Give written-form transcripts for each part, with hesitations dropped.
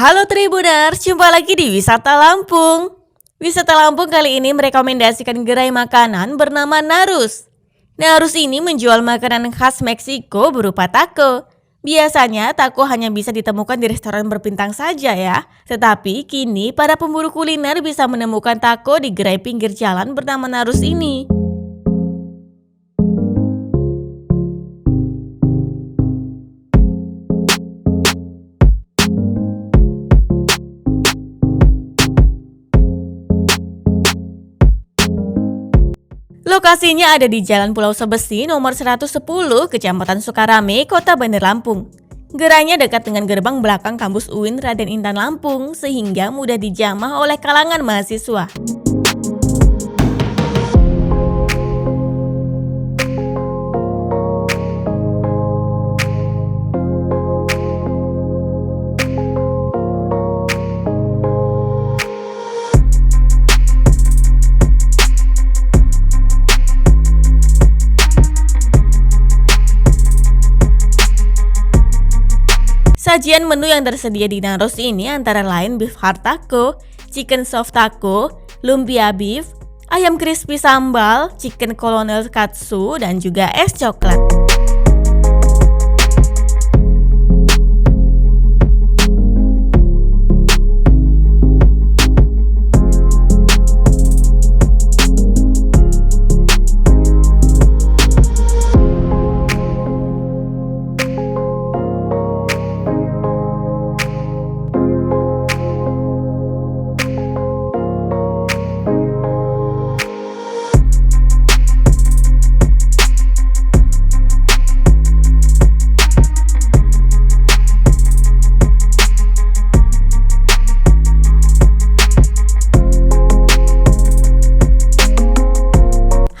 Halo Tribuners, jumpa lagi di Wisata Lampung. Wisata Lampung kali ini merekomendasikan gerai makanan bernama Narus. Narus ini menjual makanan khas Meksiko berupa taco. Biasanya taco hanya bisa ditemukan di restoran berbintang saja ya. Tetapi kini para pemburu kuliner bisa menemukan taco di gerai pinggir jalan bernama Narus ini. Lokasinya ada di Jalan Pulau Sebesi nomor 110, Kecamatan Sukarame, Kota Bandar Lampung. Gerainya dekat dengan gerbang belakang kampus UIN Raden Intan Lampung sehingga mudah dijamah oleh kalangan mahasiswa. Sajian menu yang tersedia di Narus ini antara lain beef hard taco, chicken soft taco, lumpia beef, ayam crispy sambal, chicken colonel katsu, dan juga es coklat.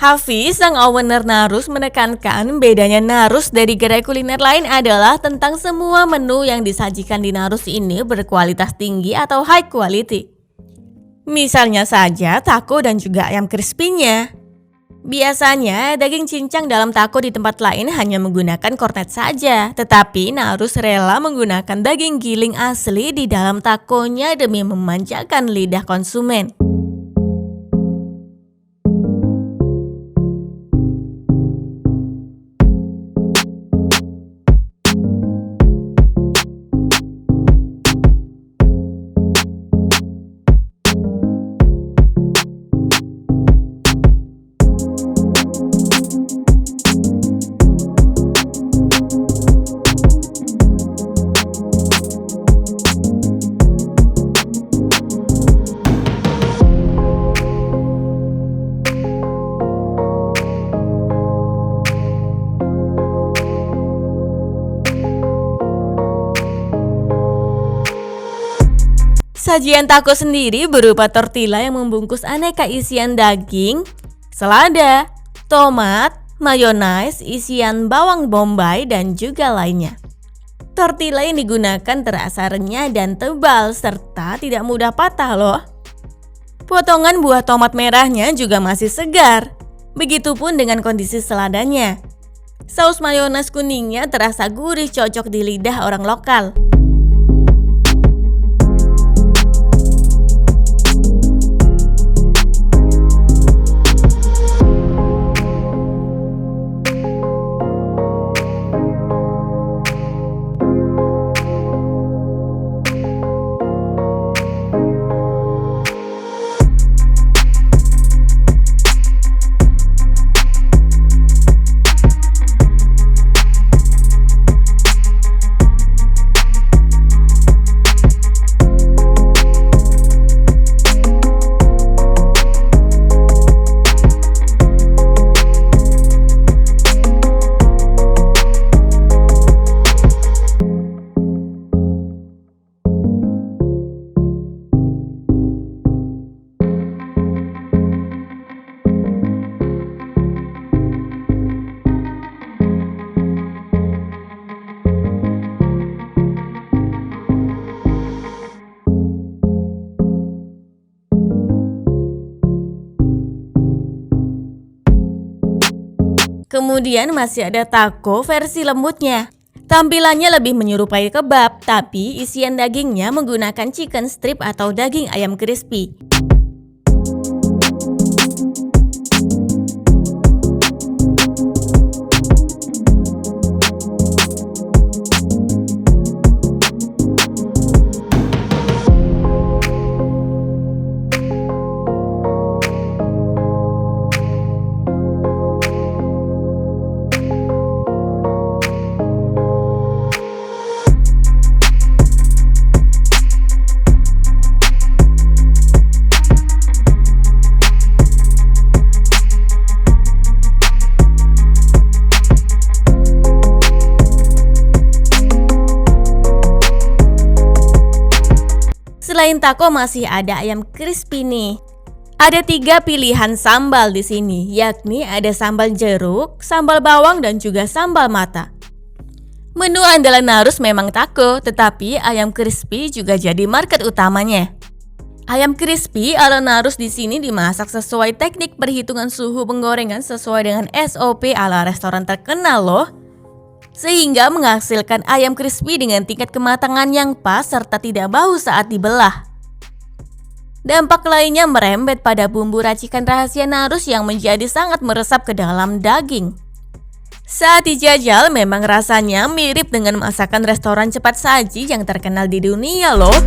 Hafiz, sang owner Narus, menekankan bedanya Narus dari gerai kuliner lain adalah tentang semua menu yang disajikan di Narus ini berkualitas tinggi atau high quality. Misalnya saja taco dan juga ayam crispy-nya. Biasanya daging cincang dalam taco di tempat lain hanya menggunakan kornet saja, tetapi Narus rela menggunakan daging giling asli di dalam takonya demi memanjakan lidah konsumen. Sajian taco sendiri berupa tortilla yang membungkus aneka isian daging, selada, tomat, mayonaise, isian bawang bombay, dan juga lainnya. Tortilla yang digunakan terasa renyah dan tebal serta tidak mudah patah loh. Potongan buah tomat merahnya juga masih segar. Begitupun dengan kondisi seladanya. Saus mayonaise kuningnya terasa gurih, cocok di lidah orang lokal. Kemudian masih ada taco versi lembutnya. Tampilannya lebih menyerupai kebab, tapi isian dagingnya menggunakan chicken strip atau daging ayam crispy. Selain taco masih ada ayam crispy nih. Ada 3 pilihan sambal di sini, yakni ada sambal jeruk, sambal bawang, dan juga sambal mata. Menu andalan Narus memang taco, tetapi ayam crispy juga jadi market utamanya. Ayam crispy ala Narus di sini dimasak sesuai teknik perhitungan suhu penggorengan sesuai dengan SOP ala restoran terkenal loh. Sehingga menghasilkan ayam crispy dengan tingkat kematangan yang pas serta tidak bau saat dibelah. Dampak lainnya merembet pada bumbu racikan rahasia Narus yang menjadi sangat meresap ke dalam daging. Saat dijajal memang rasanya mirip dengan masakan restoran cepat saji yang terkenal di dunia loh.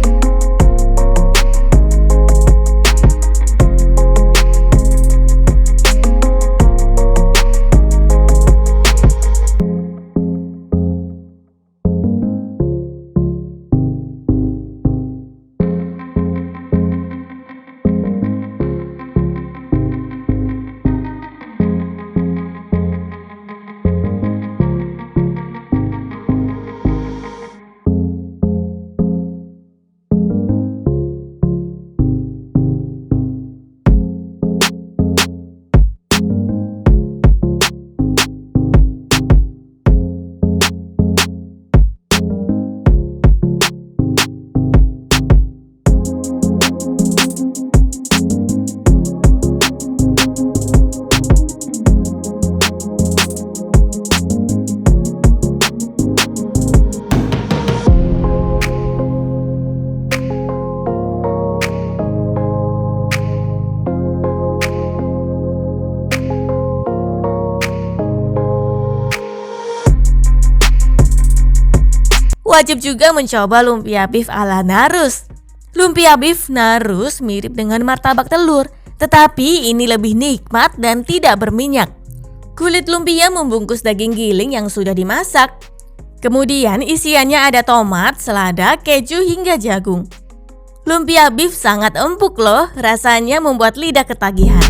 Wajib juga mencoba lumpia beef ala Narus. Lumpia beef Narus mirip dengan martabak telur, tetapi ini lebih nikmat dan tidak berminyak. Kulit lumpia membungkus daging giling yang sudah dimasak. Kemudian isiannya ada tomat, selada, keju hingga jagung. Lumpia beef sangat empuk loh, rasanya membuat lidah ketagihan.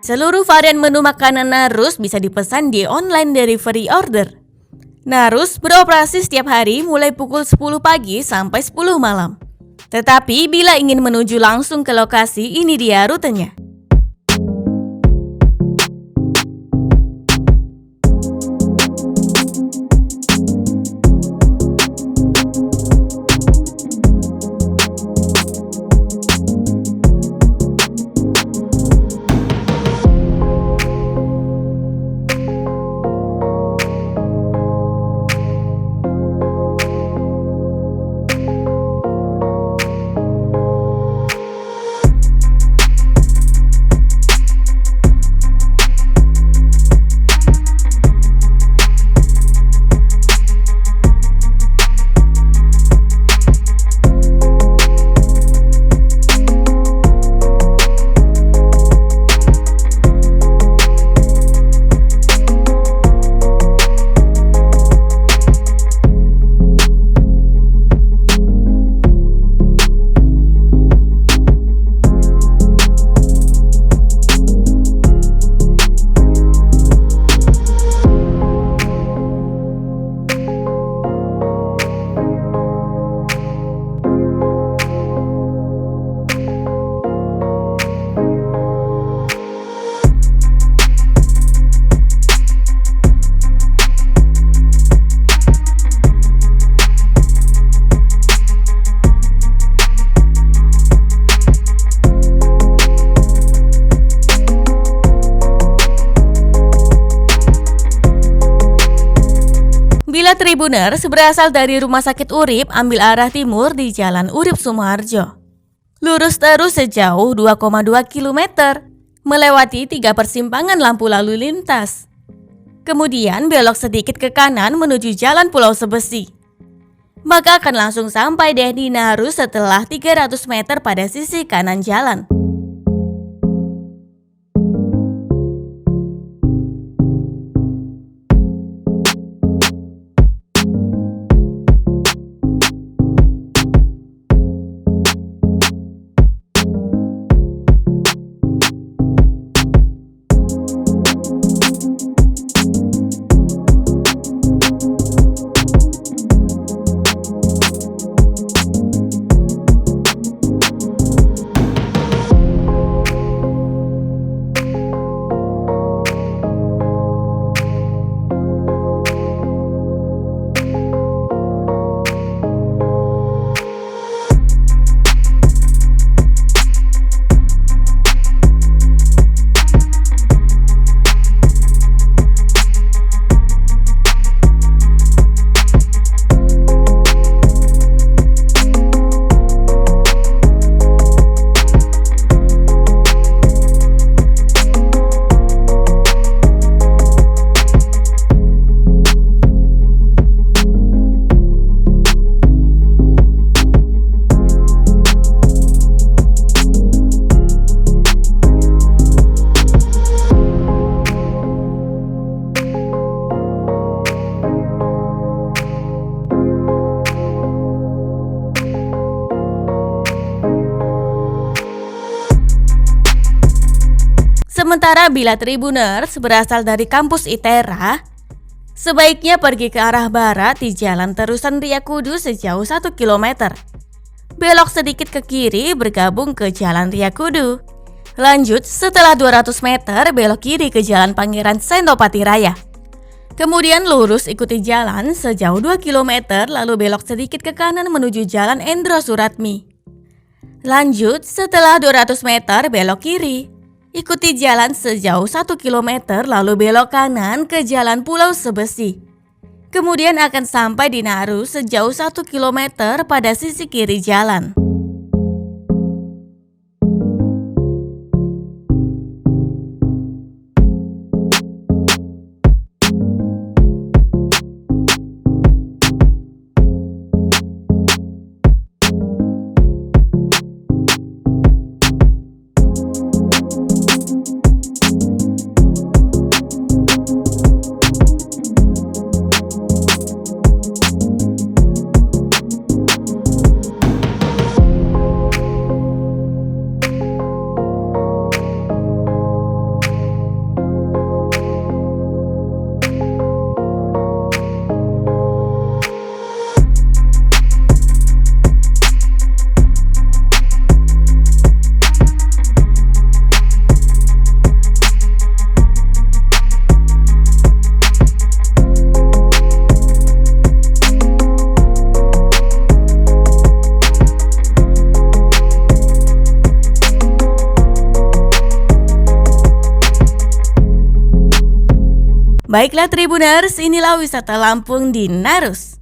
Seluruh varian menu makanan Narus bisa dipesan di online delivery order. Narus beroperasi setiap hari mulai pukul 10 pagi sampai 10 malam. Tetapi bila ingin menuju langsung ke lokasi, ini dia rutenya. Baiklah Tribuners, berasal dari Rumah Sakit Urip, ambil arah timur di Jalan Urip Sumoharjo. Lurus terus sejauh 2,2 km, melewati 3 persimpangan lampu lalu lintas. Kemudian belok sedikit ke kanan menuju Jalan Pulau Sebesi. Maka akan langsung sampai deh di Naru setelah 300 meter pada sisi kanan jalan. Sementara bila Tribuners berasal dari kampus ITERA, sebaiknya pergi ke arah barat di jalan terusan Riyakudu sejauh 1 km. Belok sedikit ke kiri bergabung ke jalan Riyakudu. Lanjut setelah 200 meter belok kiri ke jalan Pangeran Senopati Raya. Kemudian lurus ikuti jalan sejauh 2 km lalu belok sedikit ke kanan menuju jalan Endro Suratmi. Lanjut setelah 200 meter belok kiri. Ikuti jalan sejauh 1 km lalu belok kanan ke Jalan Pulau Sebesi. Kemudian akan sampai di Naru sejauh 1 km pada sisi kiri jalan. Baiklah Tribuners, inilah wisata Lampung di Narus.